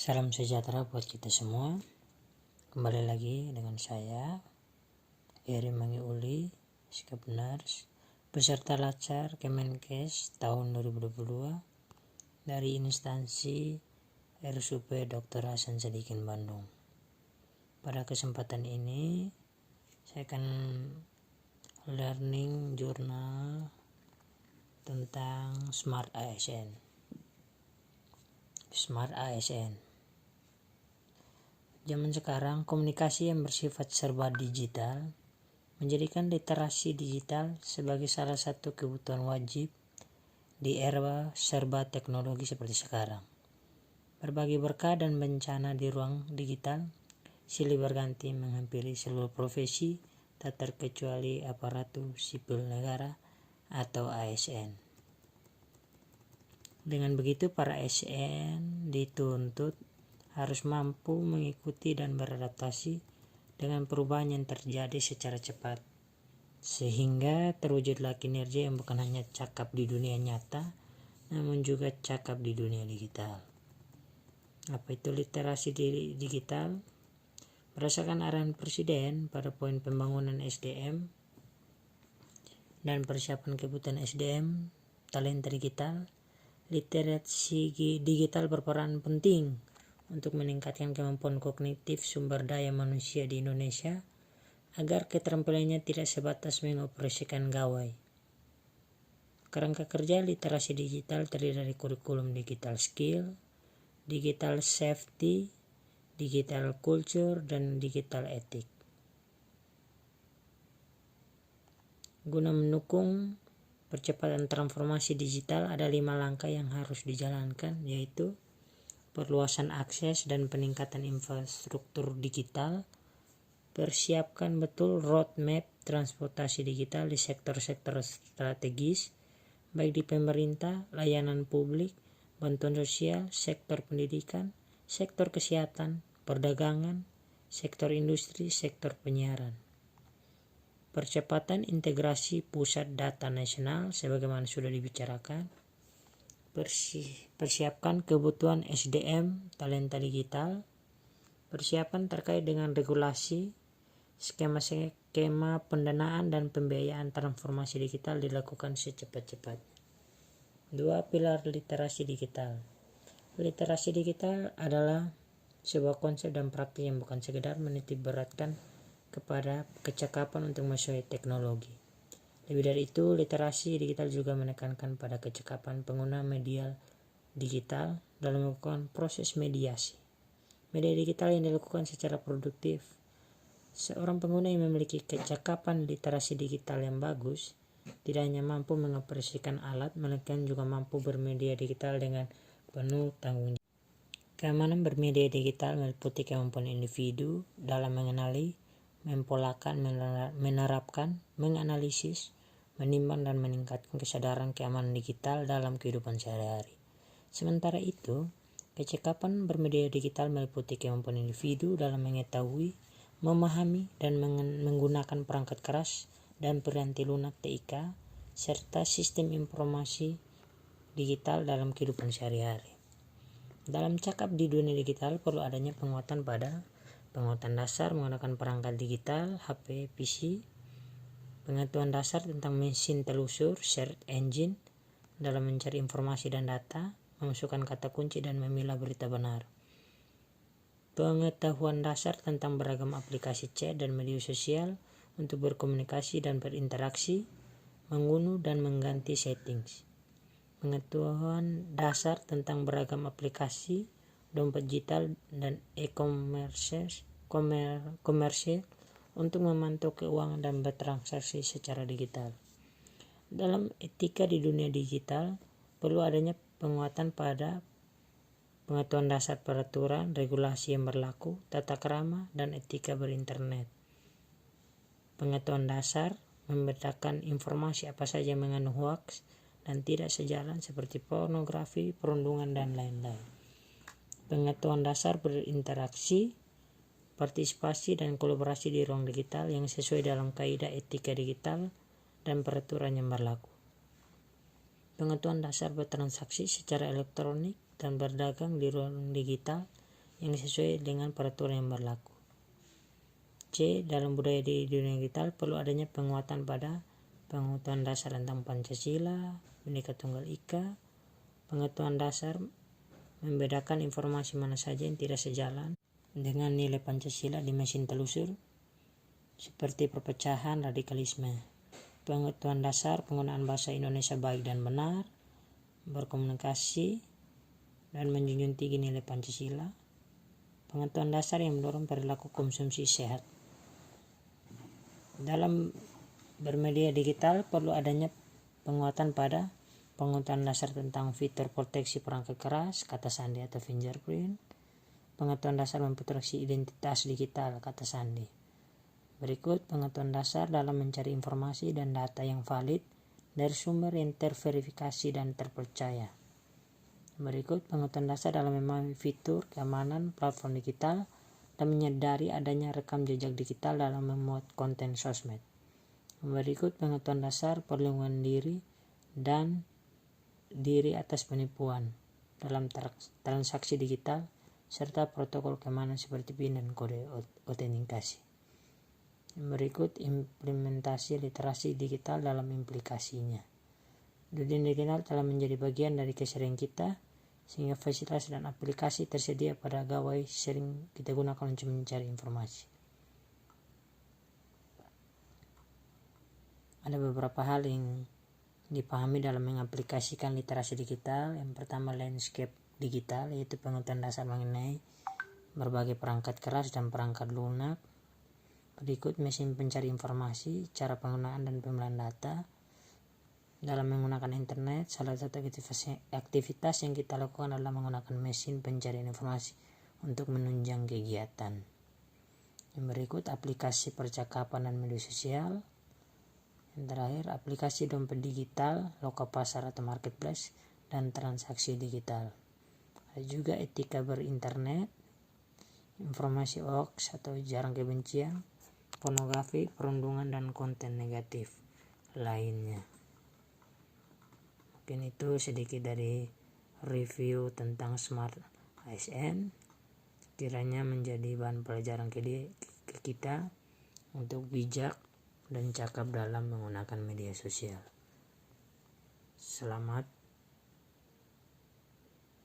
Salam sejahtera buat kita semua. Kembali lagi dengan saya, Eri Mangiuli, Sikap Nurse, peserta Lacar Kemenkes tahun 2022 dari instansi RSUP Dr. Hasan Sadikin Bandung. Pada kesempatan ini, saya akan learning jurnal tentang Smart ASN. Zaman sekarang, komunikasi yang bersifat serba digital menjadikan literasi digital sebagai salah satu kebutuhan wajib di era serba teknologi seperti sekarang. Berbagai berkah dan bencana di ruang digital silih berganti menghampiri seluruh profesi, tak terkecuali aparatur sipil negara atau ASN. Dengan begitu, para ASN dituntut harus mampu mengikuti dan beradaptasi dengan perubahan yang terjadi secara cepat, sehingga terwujudlah kinerja yang bukan hanya cakap di dunia nyata, namun juga cakap di dunia digital. Apa itu literasi digital? Berdasarkan arahan Presiden pada poin pembangunan SDM dan persiapan kebutuhan SDM talenta digital, literasi digital berperan penting untuk meningkatkan kemampuan kognitif sumber daya manusia di Indonesia agar keterampilannya tidak sebatas mengoperasikan gawai. Kerangka kerja literasi digital terdiri dari kurikulum digital skill, digital safety, digital culture, dan digital etik. Guna mendukung percepatan transformasi digital, ada 5 langkah yang harus dijalankan, yaitu perluasan akses dan peningkatan infrastruktur digital, persiapkan betul roadmap transportasi digital di sektor-sektor strategis, baik di pemerintah, layanan publik, bantuan sosial, sektor pendidikan, sektor kesehatan, perdagangan, sektor industri, sektor penyiaran. Percepatan integrasi pusat data nasional sebagaimana sudah dibicarakan. Persiapkan kebutuhan SDM talenta digital. Persiapan terkait dengan regulasi, skema pendanaan dan pembiayaan transformasi digital dilakukan secepat-cepatnya. 2. Pilar literasi digital. Literasi digital adalah sebuah konsep dan praktik yang bukan sekedar menitik beratkan kepada kecakapan untuk menyuai teknologi. Lebih dari itu, literasi digital juga menekankan pada kecakapan pengguna media digital dalam melakukan proses mediasi. Media digital yang dilakukan secara produktif. Seorang pengguna yang memiliki kecakapan literasi digital yang bagus tidak hanya mampu mengoperasikan alat, melainkan juga mampu bermedia digital dengan penuh tanggung jawab. Keamanan bermedia digital meliputi kemampuan individu dalam mengenali, mempolakan, menerapkan, menganalisis, menimbang dan meningkatkan kesadaran keamanan digital dalam kehidupan sehari-hari. Sementara itu, kecakapan bermedia digital meliputi kemampuan individu dalam mengetahui, memahami, dan menggunakan perangkat keras dan piranti lunak TIK, serta sistem informasi digital dalam kehidupan sehari-hari. Dalam cakap di dunia digital perlu adanya penguatan dasar menggunakan perangkat digital, HP, PC, pengetahuan dasar tentang mesin telusur, search engine, dalam mencari informasi dan data, memasukkan kata kunci dan memilah berita benar. Pengetahuan dasar tentang beragam aplikasi chat dan media sosial untuk berkomunikasi dan berinteraksi, mengunduh dan mengganti settings. Pengetahuan dasar tentang beragam aplikasi, dompet digital dan e-commerce komersial untuk memantau keuangan dan bertransaksi secara digital. Dalam etika di dunia digital, perlu adanya penguatan pada pengetahuan dasar peraturan, regulasi yang berlaku, tata krama, dan etika berinternet. Pengetahuan dasar membedakan informasi apa saja yang mengandung hoaks dan tidak sejalan seperti pornografi, perundungan, dan lain-lain. Pengetahuan dasar berinteraksi, partisipasi dan kolaborasi di ruang digital yang sesuai dalam kaidah etika digital dan peraturan yang berlaku. Pengetahuan dasar bertransaksi secara elektronik dan berdagang di ruang digital yang sesuai dengan peraturan yang berlaku. C. Dalam budaya di dunia digital perlu adanya penguatan pada pengetahuan dasar tentang Pancasila, Bhinneka Tunggal Ika. Pengetahuan dasar membedakan informasi mana saja yang tidak sejalan dengan nilai Pancasila di mesin telusur, seperti perpecahan, radikalisme. Pengetahuan dasar penggunaan bahasa Indonesia baik dan benar, berkomunikasi, dan menjunjung tinggi nilai Pancasila. Pengetahuan dasar yang mendorong perilaku konsumsi sehat. Dalam bermedia digital perlu adanya penguatan pada pengetahuan dasar tentang fitur proteksi perangkat keras, kata sandi atau fingerprint. Pengetahuan dasar memproteksi identitas digital, kata sandi. Berikut pengetahuan dasar dalam mencari informasi dan data yang valid dari sumber yang terverifikasi dan terpercaya. Berikut pengetahuan dasar dalam memahami fitur keamanan platform digital dan menyadari adanya rekam jejak digital dalam memuat konten sosmed. Berikut pengetahuan dasar perlindungan diri dan diri atas penipuan dalam transaksi digital serta protokol keamanan seperti PIN dan kode autentikasi. Berikut implementasi literasi digital dalam implikasinya. Dunia digital telah menjadi bagian dari keseharian kita, sehingga fasilitas dan aplikasi tersedia pada gawai sering kita gunakan untuk mencari informasi. Ada beberapa hal yang dipahami dalam mengaplikasikan literasi digital. Yang pertama, landscape digital, yaitu pengetahuan dasar mengenai berbagai perangkat keras dan perangkat lunak. Berikut mesin pencari informasi, cara penggunaan dan pemilihan data. Dalam menggunakan internet, salah satu aktivitas yang kita lakukan adalah menggunakan mesin pencarian informasi untuk menunjang kegiatan. Yang berikut, aplikasi percakapan dan media sosial. Yang terakhir, aplikasi dompet digital, loka pasar atau marketplace, dan transaksi digital. Ada juga etika berinternet, informasi hoax atau ujaran kebencian, pornografi, perundungan, dan konten negatif lainnya. Mungkin itu sedikit dari review tentang Smart ASN, kiranya menjadi bahan pelajaran ke kita untuk bijak dan cakap dalam menggunakan media sosial. Selamat